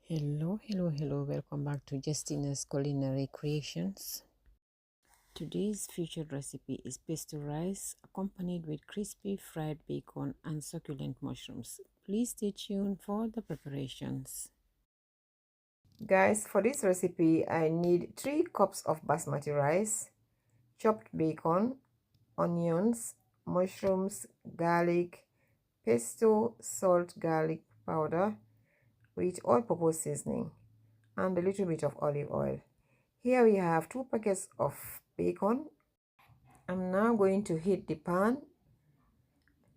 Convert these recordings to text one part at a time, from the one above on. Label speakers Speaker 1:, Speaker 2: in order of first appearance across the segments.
Speaker 1: Hello, welcome back to Jestina's culinary creations. Today's featured recipe is pesto rice accompanied with crispy fried bacon and succulent mushrooms. Please stay tuned for the preparations. Guys, for this recipe I need 3 cups of basmati rice, chopped bacon, onions, mushrooms, garlic, pesto, salt, garlic powder with all-purpose seasoning, and a little bit of olive oil. Here we have 2 packets of bacon. I'm now going to heat the pan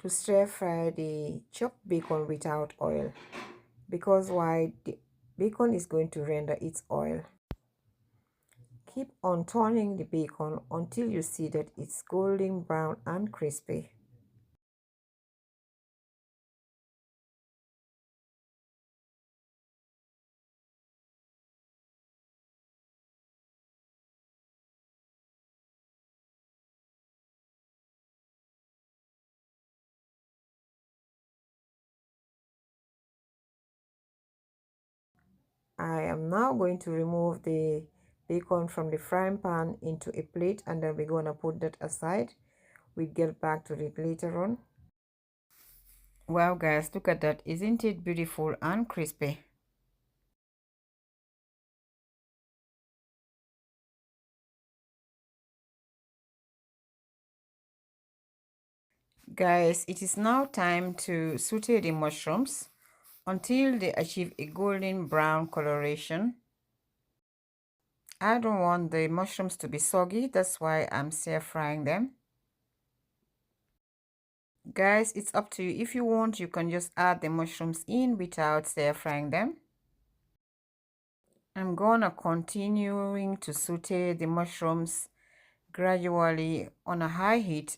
Speaker 1: to stir fry the chopped bacon without oil, because why, the bacon is going to render its oil. Keep on turning the bacon until you see that it's golden brown and crispy. I am now going to remove the bacon from the frying pan into a plate, and then we're going to put that aside. We'll get back to it later on. Wow guys, look at that. Isn't it beautiful and crispy? Guys, it is now time to saute the mushrooms until they achieve a golden brown coloration. I don't want the mushrooms to be soggy, that's why I'm stir frying them. Guys, it's up to you. If you want, you can just add the mushrooms in without stir frying them. I'm gonna continuing to saute the mushrooms gradually on a high heat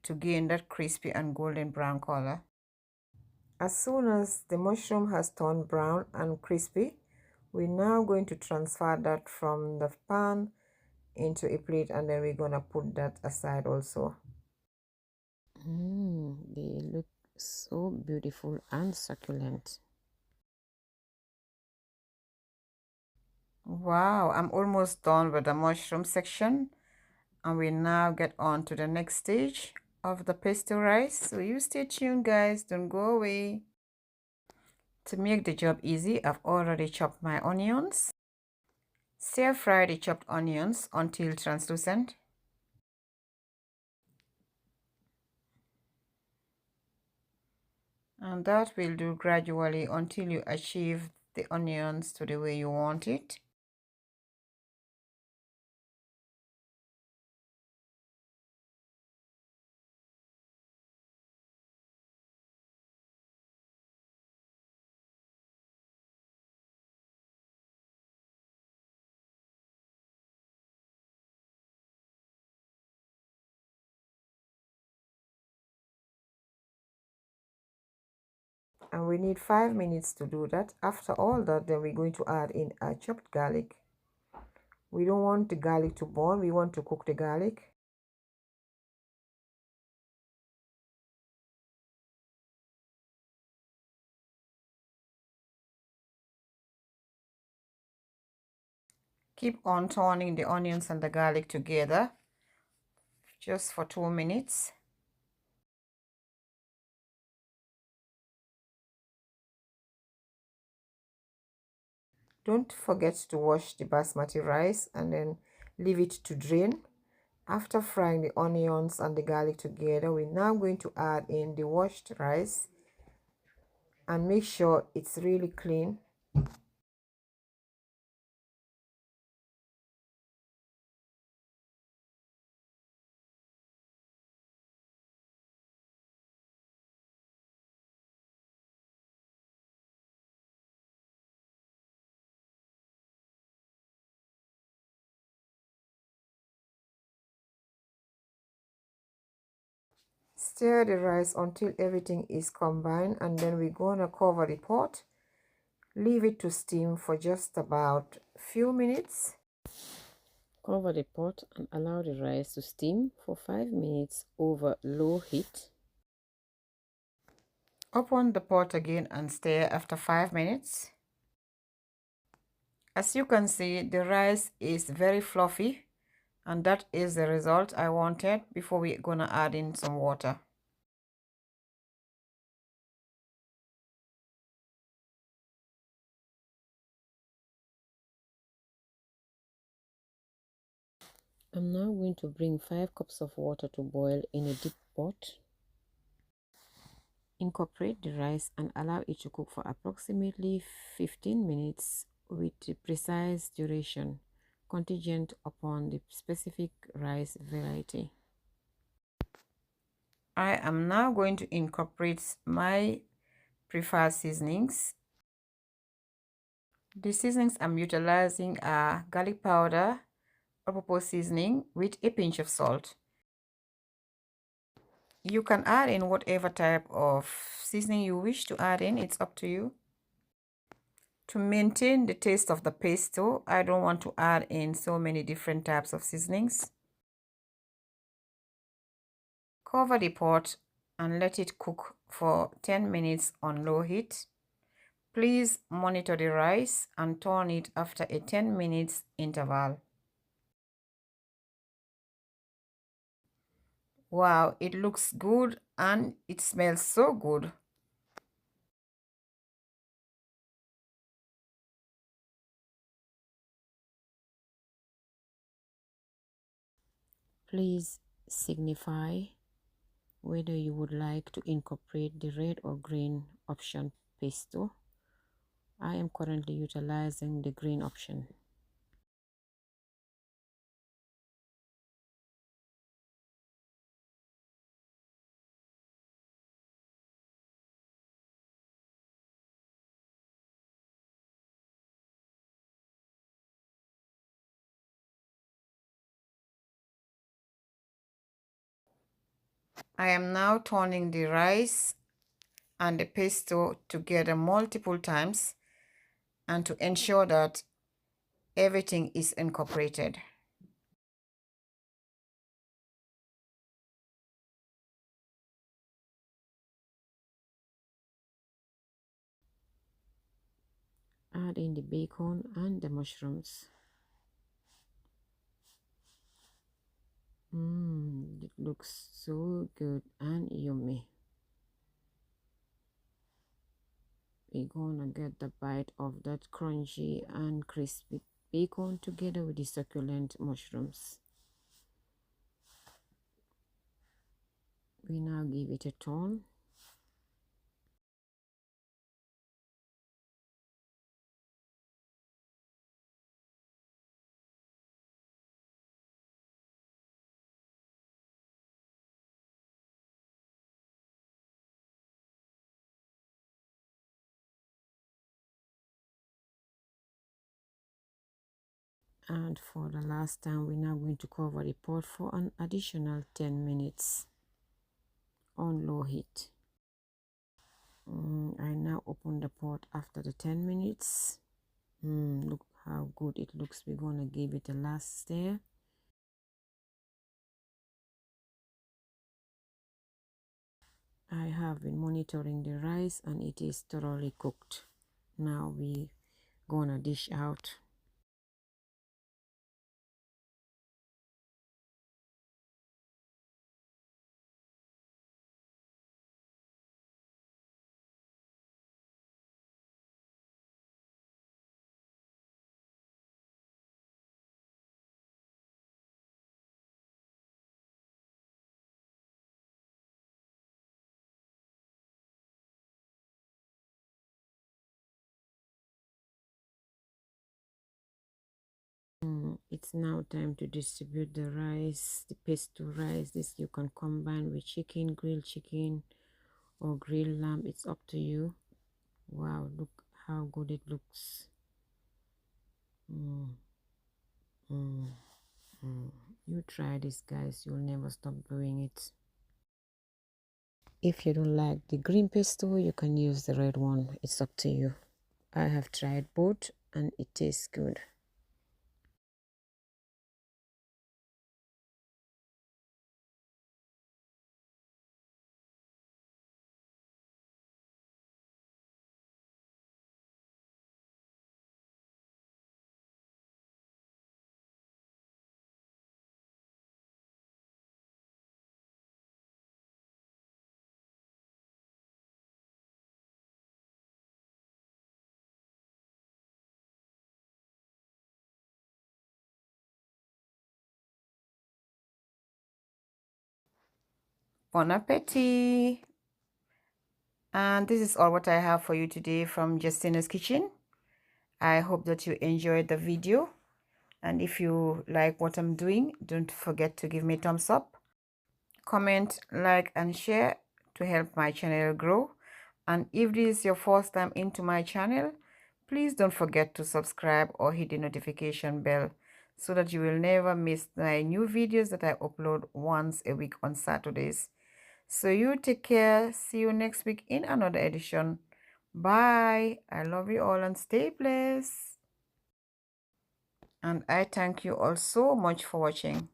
Speaker 1: to gain that crispy and golden brown color. As soon as the mushroom has turned brown and crispy, we're now going to transfer that from the pan into a plate, and then we're gonna put that aside also. They look so beautiful and succulent. Wow, I'm almost done with the mushroom section, and we now get on to the next stage of the pesto rice. So you stay tuned guys, don't go away. To make the job easy, I've already chopped my onions. Stir fry the chopped onions until translucent. And that will do gradually until you achieve the onions to the way you want it. And we need 5 minutes to do that. After all that, then we're going to add in our chopped garlic. We don't want the garlic to burn, we want to cook the garlic. Keep on turning the onions and the garlic together just for 2 minutes. Don't forget to wash the basmati rice and then leave it to drain. After frying the onions and the garlic together, we're now going to add in the washed rice and make sure it's really clean. Stir the rice until everything is combined, and then we're going to cover the pot. Leave it to steam for just about a few minutes. Cover the pot and allow the rice to steam for 5 minutes over low heat. Open the pot again and stir after 5 minutes. As you can see, the rice is very fluffy, and that is the result I wanted before we're gonna add in some water. I'm now going to bring 5 cups of water to boil in a deep pot. Incorporate the rice and allow it to cook for approximately 15 minutes with a precise duration contingent upon the specific rice variety. I am now going to incorporate my preferred seasonings. The seasonings I'm utilizing are garlic powder, all-purpose seasoning with a pinch of salt. You can add in whatever type of seasoning you wish to add in, it's up to you. To maintain the taste of the pesto, I don't want to add in so many different types of seasonings. Cover the pot and let it cook for 10 minutes on low heat. Please monitor the rice and turn it after a 10 minutes interval. Wow, it looks good and it smells so good. Please signify whether you would like to incorporate the red or green option pesto. I am currently utilizing the green option. I am now turning the rice and the pesto together multiple times and to ensure that everything is incorporated. Add in the bacon and the mushrooms. It looks so good and yummy. We're gonna get the bite of that crunchy and crispy bacon together with the succulent mushrooms. We now give it a turn. And for the last time, we're now going to cover the pot for an additional 10 minutes on low heat. I now open the pot after the 10 minutes. Look how good it looks. We're gonna give it a last stir. I have been monitoring the rice and it is thoroughly cooked. Now we gonna dish out. It's now time to distribute the rice, the pesto rice. This you can combine with chicken, grilled chicken or grilled lamb. It's up to you. Wow, look how good it looks. You try this, guys. You'll never stop doing it. If you don't like the green pesto, you can use the red one. It's up to you. I have tried both and it tastes good.
Speaker 2: Bon appetit. And this is all what I have for you today from Jestina's kitchen. I hope that you enjoyed the video, and if you like what I'm doing, don't forget to give me a thumbs up, comment, like, and share to help my channel grow. And if this is your first time into my channel, please don't forget to subscribe or hit the notification bell so that you will never miss my new videos that I upload once a week on Saturdays. So you take care. See you next week in another edition. Bye. I love you all and stay blessed. And I thank you all so much for watching.